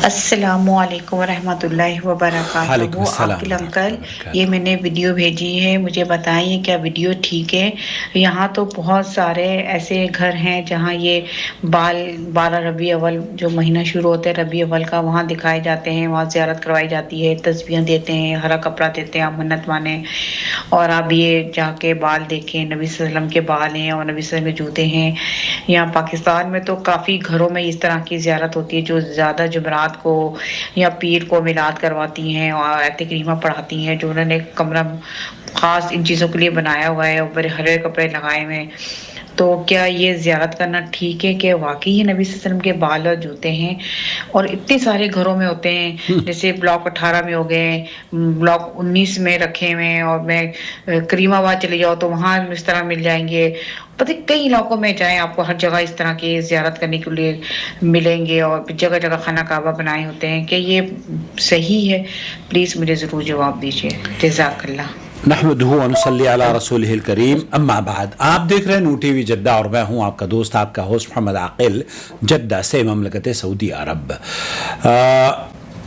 السلام علیکم ورحمۃ اللہ وبرکاتہ۔ وعلیکم وہ السلام عاقل ورحمۃ انکل، اللہ وبرکاتہ۔ یہ میں نے ویڈیو بھیجی ہے، مجھے بتائیں کیا ویڈیو ٹھیک ہے؟ یہاں تو بہت سارے ایسے گھر ہیں جہاں یہ 12 ربیع اول جو مہینہ شروع ہوتا ہے ربیع اول کا، وہاں دکھائے جاتے ہیں، وہاں زیارت کروائی جاتی ہے، تسبیحیں دیتے ہیں، ہرا کپڑا دیتے ہیں، آپ منت مانیں اور آپ یہ جا کے بال دیکھیں، نبی صلی اللہ علیہ وسلم کے بال ہیں اور نبی صلی اللہ علیہ وسلم کے جوتے ہیں۔ یہاں پاکستان میں تو کافی گھروں میں اس طرح کی زیارت ہوتی ہے، جو زیادہ جمعرات کو یا پیر کو میلاد کرواتی ہیں اور آیت کریمہ پڑھاتی ہیں، جو انہوں نے کمرہ خاص ان چیزوں کے لیے بنایا ہوا ہے، اوپر ہرے کپڑے لگائے ہوئے ہیں۔ تو کیا یہ زیارت کرنا ٹھیک ہے کہ واقعی یہ نبی صلی اللہ علیہ وسلم کے بال اور جوتے ہیں؟ اور اتنے سارے گھروں میں ہوتے ہیں، جیسے بلاک 18 میں ہو گئے، بلاک 19 میں رکھے ہوئے ہیں، اور میں کریم آباد چلے جاؤ تو وہاں اس طرح مل جائیں گے۔ پتہ کئی علاقوں میں جائیں آپ کو ہر جگہ اس طرح کی زیارت کرنے کے لیے ملیں گے، اور جگہ جگہ خانہ کعبہ بنائے ہوتے ہیں۔ کہ یہ صحیح ہے؟ پلیز مجھے ضرور جواب دیجیے، جزاک اللہ۔ نحمدہ ونصلی علی رسولہ الکریم، اما بعد۔ آپ دیکھ رہے ہیں نور ٹی وی جدہ اور میں ہوں آپ کا دوست، آپ کا ہوسٹ محمد عاقل، جدہ سے، مملکت سعودی عرب۔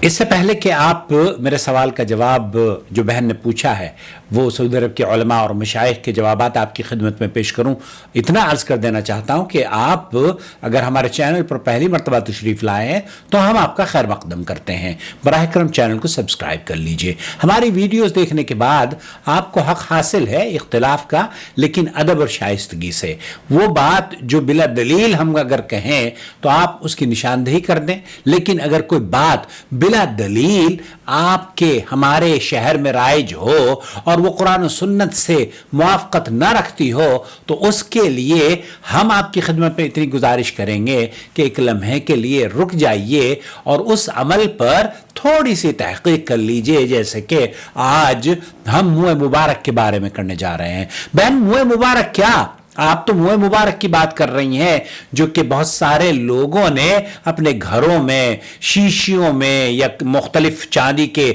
اس سے پہلے کہ آپ میرے سوال کا جواب جو بہن نے پوچھا ہے وہ سعودی عرب کے علماء اور مشائخ کے جوابات آپ کی خدمت میں پیش کروں، اتنا عرض کر دینا چاہتا ہوں کہ آپ اگر ہمارے چینل پر پہلی مرتبہ تشریف لائے ہیں تو ہم آپ کا خیر مقدم کرتے ہیں۔ براہ کرم چینل کو سبسکرائب کر لیجئے۔ ہماری ویڈیوز دیکھنے کے بعد آپ کو حق حاصل ہے اختلاف کا، لیکن ادب اور شائستگی سے۔ وہ بات جو بلا دلیل ہم اگر کہیں تو آپ اس کی نشاندہی کر دیں، لیکن اگر کوئی بات بلا دلیل آپ کے ہمارے شہر میں رائج ہو اور وہ قرآن و سنت سے موافقت نہ رکھتی ہو تو اس کے لیے ہم آپ کی خدمت میں اتنی گزارش کریں گے کہ ایک لمحے کے لیے رک جائیے اور اس عمل پر تھوڑی سی تحقیق کر لیجئے، جیسے کہ آج ہم منہ مبارک کے بارے میں کرنے جا رہے ہیں۔ بہن، منہ مبارک کیا؟ آپ تو منہ مبارک کی بات کر رہی ہیں جو کہ بہت سارے لوگوں نے اپنے گھروں میں شیشیوں میں یا مختلف چاندی کے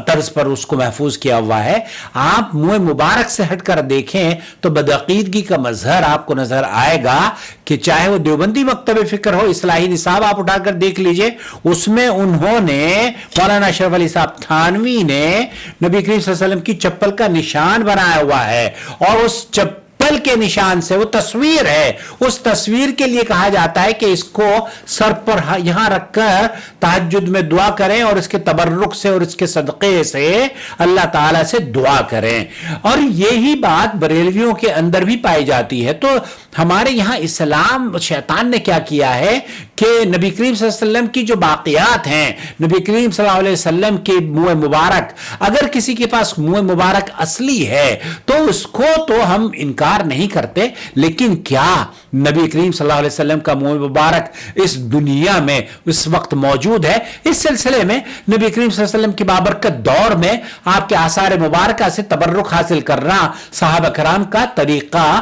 طرز پر اس کو محفوظ کیا ہوا ہے۔ آپ منہ مبارک سے ہٹ کر دیکھیں تو بدعقیدگی کا مظہر آپ کو نظر آئے گا، کہ چاہے وہ دیوبندی مکتب فکر ہو، اصلاحی نصاب آپ اٹھا کر دیکھ لیجئے، اس میں انہوں نے مولانا اشرف علی صاحب تھانوی نے نبی کریم صلی اللہ علیہ وسلم کی چپل کا نشان بنایا ہوا ہے، اور اس چپل کے نشان سے وہ تصویر ہے، اس تصویر کے لیے کہا جاتا ہے کہ اس کو سر پر یہاں رکھ کر تہجد میں دعا کریں اور اس کے تبرک سے اور اس کے صدقے سے اللہ تعالیٰ سے دعا کریں۔ اور یہی بات بریلویوں کے اندر بھی پائی جاتی ہے۔ تو ہمارے یہاں اسلام، شیطان نے کیا کیا ہے کہ نبی کریم صلی اللہ علیہ وسلم کی جو باقیات ہیں، نبی کریم صلی اللہ علیہ وسلم کے منہ مبارک، اگر کسی کے پاس منہ مبارک اصلی ہے تو اس کو تو ہم انکار نہیں کرتے، لیکن کیا نبی کریم صلی اللہ علیہ وسلم کا منہ مبارک اس دنیا میں اس وقت موجود ہے؟ اس سلسلے میں نبی کریم صلی اللہ علیہ وسلم کی بابرکت دور میں آپ کے آثار مبارکہ سے تبرک حاصل کرنا صحابہ کرام کا طریقہ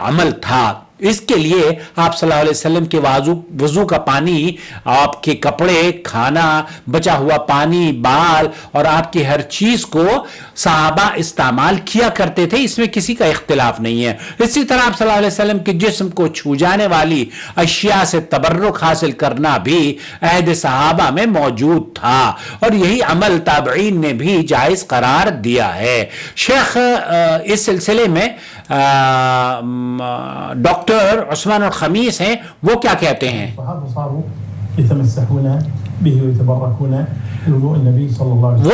عمل تھا۔ اس کے لیے آپ صلی اللہ علیہ وسلم کے وضو کا پانی، آپ کے کپڑے، کھانا، بچا ہوا پانی، بال اور آپ کی ہر چیز کو صحابہ استعمال کیا کرتے تھے، اس میں کسی کا اختلاف نہیں ہے۔ اسی طرح آپ صلی اللہ علیہ وسلم کے جسم کو چھو جانے والی اشیاء سے تبرک حاصل کرنا بھی عہد صحابہ میں موجود تھا، اور یہی عمل تابعین نے بھی جائز قرار دیا ہے۔ شیخ اس سلسلے میں ڈاکٹر عثمان الخمیس ہیں، وہ کیا کہتے ہیں؟ وہ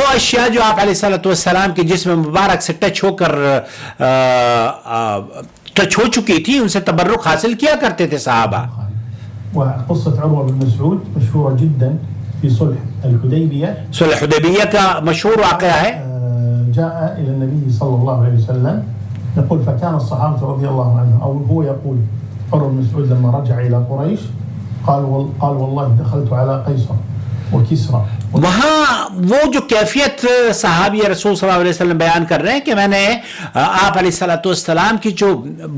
اشیاء جو آپ علیہ السلام کے جسم مبارک سے ٹچ ہو چکی تھی، ان سے تبرک حاصل کیا کرتے تھے صحابہ۔ وقصة عروة بن مسعود مشهورة جدا في صلح الحديبية۔ صلح الحدیبیہ کا مشہور واقعہ ہے۔ جاء إلى النبي صلى الله عليه وسلم يقول فكان الصحابة رضي الله عنهم، أو هو يقول عروة بن مسعود لما رجع إلى قريش قال والله دخلت على قيصر وكسرى۔ وہاں وہ جو کیفیت صحابی رسول صلی اللہ علیہ وسلم بیان کر رہے ہیں کہ میں نے آپ علیہ السلام کی جو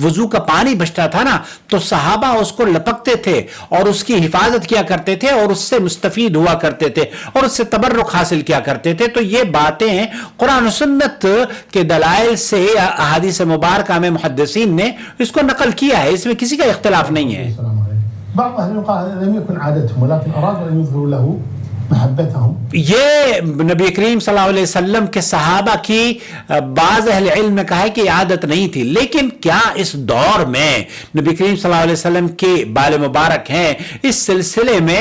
وضو کا پانی بچتا تھا نا، تو صحابہ اس کو لپکتے تھے اور اس کی حفاظت کیا کرتے تھے اور اس سے مستفید ہوا کرتے تھے اور اس سے تبرک حاصل کیا کرتے تھے۔ تو یہ باتیں قرآن و سنت کے دلائل سے احادیث مبارکہ میں محدثین نے اس کو نقل کیا ہے، اس میں کسی کا اختلاف نہیں ہے۔ بعض أهل العلم قال لم يكن عادتهم ولكن أرادوا أن يظهروا له محبتهم. یہ نبی کریم صلی اللہ علیہ وسلم کے صحابہ کی بعض اہل علم نے کہا ہے کہ عادت نہیں تھی، لیکن کیا اس دور میں نبی کریم صلی اللہ علیہ وسلم کے بال مبارک ہیں؟ اس سلسلے میں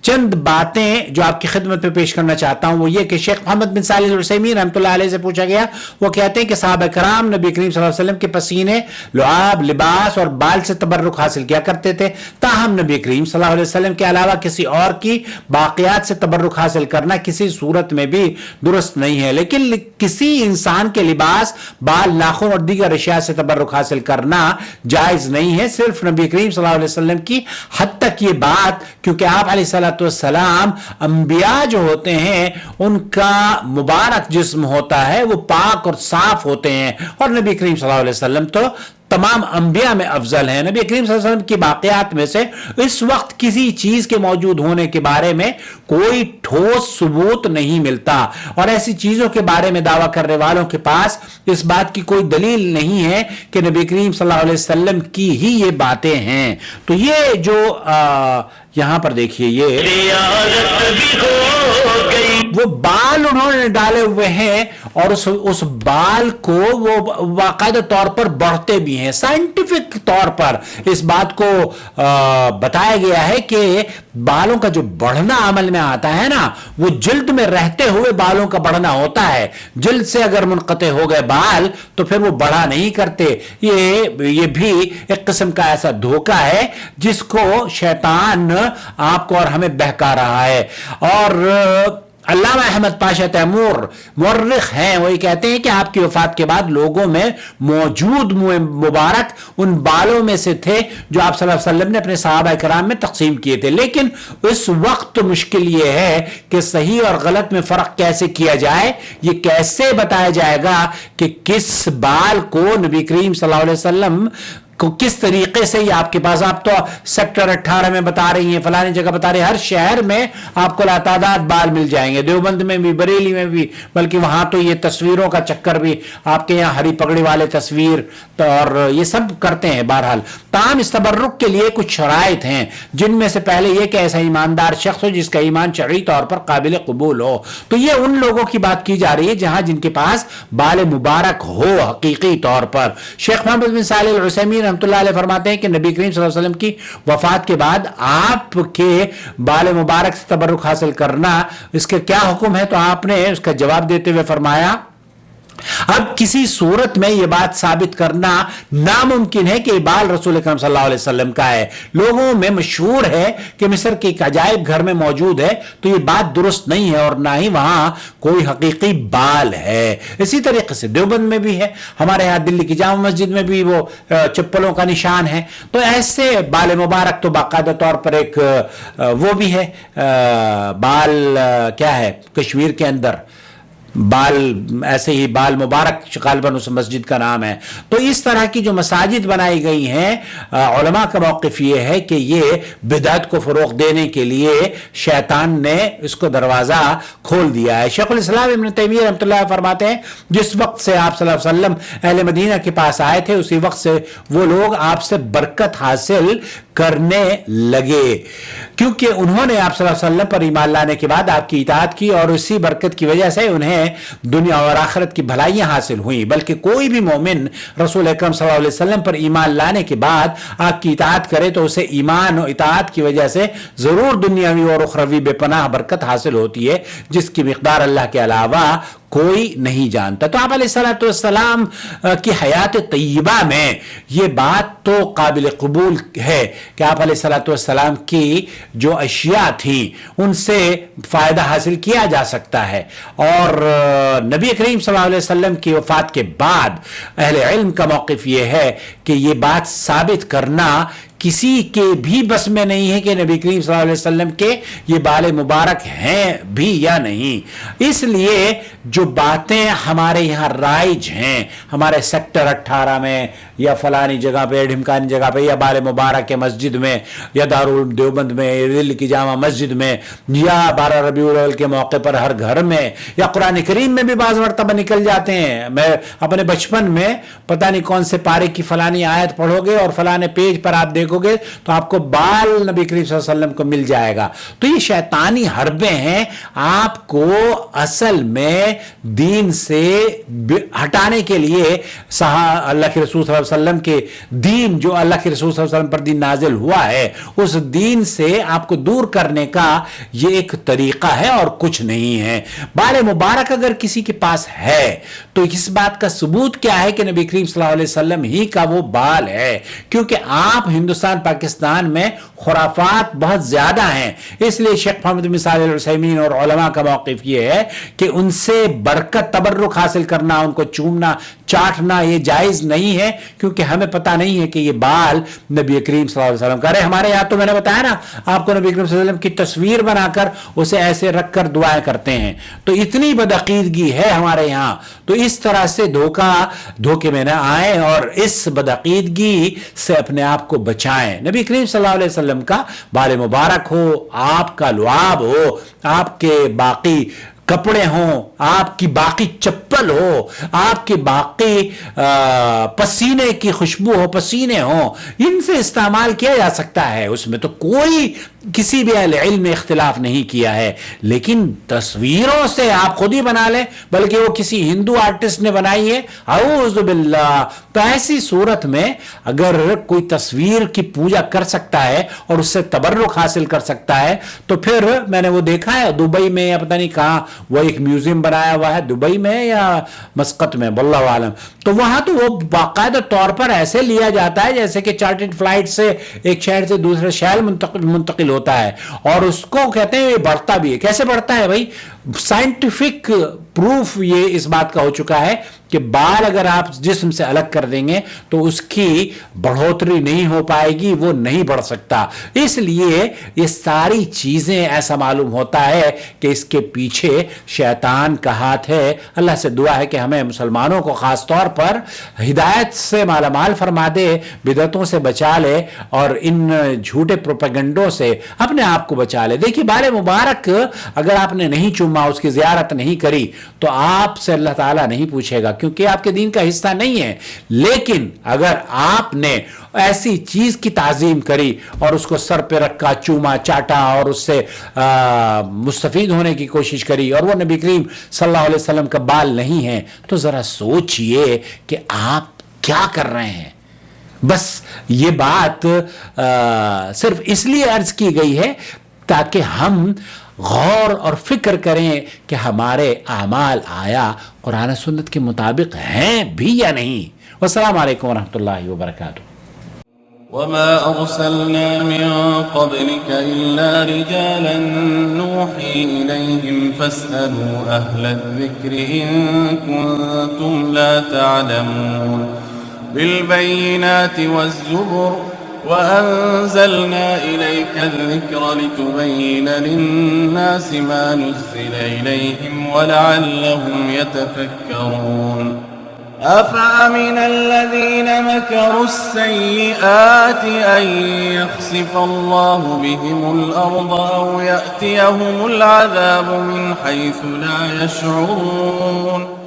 چند باتیں جو آپ کی خدمت میں پیش کرنا چاہتا ہوں وہ یہ کہ شیخ محمد بن صالح العثیمین رحمۃ اللہ علیہ سے پوچھا گیا، وہ کہتے ہیں کہ صحابہ کرام نبی کریم صلی اللہ علیہ وسلم کے پسینے، لعاب، لباس اور بال سے تبرک حاصل کیا کرتے تھے، تاہم نبی کریم صلی اللہ علیہ وسلم کے علاوہ کسی اور کی باقیات سے تبرک حاصل کرنا کسی صورت میں بھی درست نہیں ہے، لیکن کسی انسان کے لباس، بال، ناخن اور دیگر اشیاء سے تبرک حاصل کرنا جائز نہیں ہے، صرف نبی کریم صلی اللہ علیہ وسلم کی حد تک یہ بات، کیونکہ آپ علیہ السلام انبیاء جو ہوتے ہیں ان کا مبارک جسم ہوتا ہے وہ پاک اور صاف ہوتے ہیں، اور نبی کریم صلی اللہ علیہ وسلم تو تمام انبیاء میں افضل ہیں۔ نبی کریم صلی اللہ علیہ وسلم کی باقیات میں سے اس وقت کسی چیز کے موجود ہونے کے بارے میں کوئی ٹھوس ثبوت نہیں ملتا، اور ایسی چیزوں کے بارے میں دعویٰ کرنے والوں کے پاس اس بات کی کوئی دلیل نہیں ہے کہ نبی کریم صلی اللہ علیہ وسلم کی ہی یہ باتیں ہیں۔ تو یہ جو یہاں پر دیکھیے یہ وہ بال انہوں نے ڈالے ہوئے ہیں، اور اس بال کو وہ باقاعدہ طور پر بڑھتے بھی ہیں، سائنٹیفک طور پر اس بات کو بتایا گیا ہے کہ بالوں کا جو بڑھنا عمل میں آتا ہے نا وہ جلد میں رہتے ہوئے بالوں کا بڑھنا ہوتا ہے، جلد سے اگر منقطع ہو گئے بال تو پھر وہ بڑھا نہیں کرتے۔ یہ بھی ایک قسم کا ایسا دھوکہ ہے جس کو شیطان آپ کو اور ہمیں بہکا رہا ہے۔ اور علامہ احمد پاشا تیمور مورخ ہیں، وہی کہتے ہیں کہ آپ کی وفات کے بعد لوگوں میں موجود مبارک ان بالوں میں سے تھے جو آپ صلی اللہ علیہ وسلم نے اپنے صحابہ کرام میں تقسیم کیے تھے، لیکن اس وقت مشکل یہ ہے کہ صحیح اور غلط میں فرق کیسے کیا جائے، یہ کیسے بتایا جائے گا کہ کس بال کو نبی کریم صلی اللہ علیہ وسلم کو کس طریقے سے، یہ آپ کے پاس، آپ تو سیکٹر 18 میں بتا رہی ہیں، فلانی جگہ بتا رہی ہیں، ہر شہر میں آپ کو لاتعداد بال مل جائیں گے، دیوبند میں بھی، بریلی میں بھی، بلکہ وہاں تو یہ تصویروں کا چکر بھی، آپ کے یہاں ہری پگڑی والے تصویر اور یہ سب کرتے ہیں۔ بہرحال تاہم اس تبرک کے لیے کچھ شرائط ہیں، جن میں سے پہلے یہ کہ ایسا ایماندار شخص ہو جس کا ایمان شرعی طور پر قابل قبول ہو۔ تو یہ ان لوگوں کی بات کی جا رہی ہے جن کے پاس بال مبارک ہو حقیقی طور پر۔ شیخ محمد بن صالح العثیمین رحمۃ اللہ علیہ فرماتے ہیں کہ نبی کریم صلی اللہ علیہ وسلم کی وفات کے بعد آپ کے بال مبارک سے تبرک حاصل کرنا، اس کے کیا حکم ہے؟ تو آپ نے اس کا جواب دیتے ہوئے فرمایا، اب کسی صورت میں یہ بات ثابت کرنا ناممکن ہے کہ یہ بال رسول اکرم صلی اللہ علیہ وسلم کا ہے۔ لوگوں میں مشہور ہے کہ مصر کے ایک عجائب گھر میں موجود ہے، تو یہ بات درست نہیں ہے، اور نہ ہی وہاں کوئی حقیقی بال ہے۔ اسی طریقے سے دیوبند میں بھی ہے، ہمارے یہاں دلی کی جامع مسجد میں بھی وہ چپلوں کا نشان ہے۔ تو ایسے بال مبارک تو باقاعدہ طور پر ایک وہ بھی ہے، بال کیا ہے کشمیر کے اندر بال، ایسے ہی بال مبارک غالباً اس مسجد کا نام ہے۔ تو اس طرح کی جو مساجد بنائی گئی ہیں، علماء کا موقف یہ ہے کہ یہ بدعت کو فروغ دینے کے لیے شیطان نے اس کو دروازہ کھول دیا ہے۔ شیخ الاسلام ابن تیمیہ رحمۃ اللہ فرماتے ہیں جس وقت سے آپ صلی اللہ علیہ وسلم اہل مدینہ کے پاس آئے تھے اسی وقت سے وہ لوگ آپ سے برکت حاصل کرنے لگے، کیونکہ انہوں نے آپ صلی اللہ علیہ وسلم پر ایمان لانے کے بعد آپ کی اطاعت کی، اور اسی برکت کی وجہ سے انہیں دنیا اور آخرت کی بھلائیاں حاصل ہوئیں۔ بلکہ کوئی بھی مومن رسول اکرم صلی اللہ علیہ وسلم پر ایمان لانے کے بعد آپ کی اطاعت کرے تو اسے ایمان و اطاعت کی وجہ سے ضرور دنیاوی اور اخروی بے پناہ برکت حاصل ہوتی ہے، جس کی مقدار اللہ کے علاوہ کوئی نہیں جانتا۔ تو آپ علیہ السلام کی حیات طیبہ میں یہ بات تو قابل قبول ہے کہ آپ علیہ السلام کی جو اشیاء تھی ان سے فائدہ حاصل کیا جا سکتا ہے، اور نبی کریم صلی اللہ علیہ وسلم کی وفات کے بعد اہل علم کا موقف یہ ہے کہ یہ بات ثابت کرنا کسی کے بھی بس میں نہیں ہے کہ نبی کریم صلی اللہ علیہ وسلم کے یہ بال مبارک ہیں بھی یا نہیں۔ اس لیے جو باتیں ہمارے یہاں رائج ہیں، ہمارے سیکٹر 18 میں یا فلانی جگہ پہ، ڈھمکانی جگہ پہ، یا بال مبارک مسجد میں، یا دارالعلوم دیوبند میں، یا دلی کی جامع مسجد میں، یا 12 ربیع الاول کے موقع پر ہر گھر میں، یا قرآن کریم میں بھی بعض مرتبہ نکل جاتے ہیں۔ میں اپنے بچپن میں پتہ نہیں کون سے پارے کی فلانی آیت پڑھو گے اور فلانے پیج پر آپ دیکھ دیکھو گے تو آپ کو بال نبی کریم صلی اللہ علیہ وسلم کو مل جائے گا. تو یہ شیطانی حربیں ہیں آپ کو اصل میں دین سے ہٹانے کے لیے. اللہ کے رسول صلی اللہ علیہ وسلم کے دین جو اللہ کے رسول صلی اللہ علیہ وسلم پر دین نازل ہوا ہے اس دین سے آپ کو دور کرنے کا یہ ایک طریقہ ہے اور کچھ نہیں ہے. بال مبارک اگر کسی کے پاس ہے تو اس بات کا ثبوت کیا ہے کہ نبی کریم صلی اللہ علیہ وسلم ہی کا وہ بال ہے, کیونکہ آپ ہندوستان پاکستان میں خرافات بہت زیادہ ہیں. اس لیے شیخ محمد بن صالح العثیمین اور علماء کا موقف یہ ہے کہ ان سے برکت تبرک حاصل کرنا, ان کو چومنا چاٹنا یہ جائز نہیں ہے, کیونکہ ہمیں پتہ نہیں ہے کہ یہ بال نبی کریم صلی اللہ علیہ وسلم کا. ہمارے یہاں تو میں نے بتایا نا آپ کو, نبی کریم صلی اللہ علیہ وسلم کی تصویر بنا کر اسے ایسے رکھ کر دعائیں کرتے ہیں. تو اتنی بدعقیدگی ہے ہمارے یہاں. تو اس طرح سے دھوکے میں نہ آئیں اور اس بدعقیدگی سے اپنے آپ کو بچائیں. نبی کریم صلی اللہ علیہ وسلم کا بال مبارک ہو, آپ کا لعاب ہو, آپ کے باقی کپڑے ہوں, آپ کی باقی چپل ہو, آپ کے باقی پسینے کی خوشبو ہو, پسینے ہوں, ان سے استعمال کیا جا سکتا ہے. اس میں تو کوئی کسی بھی اہل علم نے اختلاف نہیں کیا ہے. لیکن تصویروں سے آپ خود ہی بنا لیں, بلکہ وہ کسی ہندو آرٹسٹ نے بنائی ہے, اعوذ باللہ. تو ایسی صورت میں اگر کوئی تصویر کی پوجا کر سکتا ہے اور اس سے تبرک حاصل کر سکتا ہے تو پھر میں نے وہ دیکھا ہے دبئی میں یا پتہ نہیں کہاں وہ ایک میوزیم بنایا ہوا ہے, دبئی میں یا مسقط میں واللہ عالم. تو وہاں تو وہ باقاعدہ طور پر ایسے لیا جاتا ہے جیسے کہ چارٹرڈ فلائٹ سے ایک شہر سے دوسرے شہر منتقل ہوتا ہے, اور اس کو کہتے ہیں یہ بڑھتا بھی ہے. کیسے بڑھتا ہے بھائی؟ سائنٹیفک پروف یہ اس بات کا ہو چکا ہے کہ بال اگر آپ جسم سے الگ کر دیں گے تو اس کی بڑھوتری نہیں ہو پائے گی, وہ نہیں بڑھ سکتا. اس لیے یہ ساری چیزیں ایسا معلوم ہوتا ہے کہ اس کے پیچھے شیطان کا ہاتھ ہے. اللہ سے دعا ہے کہ ہمیں مسلمانوں کو خاص طور پر ہدایت سے مالا مال فرما دے, بدعتوں سے بچا لے اور ان جھوٹے پروپیگنڈوں سے اپنے آپ کو بچا لے. دیکھیے بال مبارک اگر آپ نے نہیں چوما, اس کی زیارت نہیں کری تو آپ سے اللہ تعالیٰ نہیں پوچھے گا, کیونکہ آپ کے دین کا حصہ نہیں ہے. لیکن اگر آپ نے ایسی چیز کی تعظیم کری اور اس کو سر پہ رکھا, چوما, چاٹا اور اس سے مستفید ہونے کی کوشش کری اور وہ نبی کریم صلی اللہ علیہ وسلم کا بال نہیں ہے, تو ذرا سوچئے کہ آپ کیا کر رہے ہیں. بس یہ بات صرف اس لیے عرض کی گئی ہے تاکہ ہم غور اور فکر کریں کہ ہمارے اعمال آیا قرآن سنت کے مطابق ہیں بھی یا نہیں. والسلام علیکم ورحمۃ اللہ وبرکاتہ. وما أرسلنا من قبلك إلا رجالا نوحي إليهم فاسألوا أهل الذكر إن كنتم لا تعلمون. بالبينات والزبر وأنزلنا إليك الذكر لتبين للناس ما نزل إليهم ولعلهم يتفكرون. أفأمن الذين مكروا السيئات أن يخسف الله بهم الأرض أو يأتيهم العذاب من حيث لا يشعرون.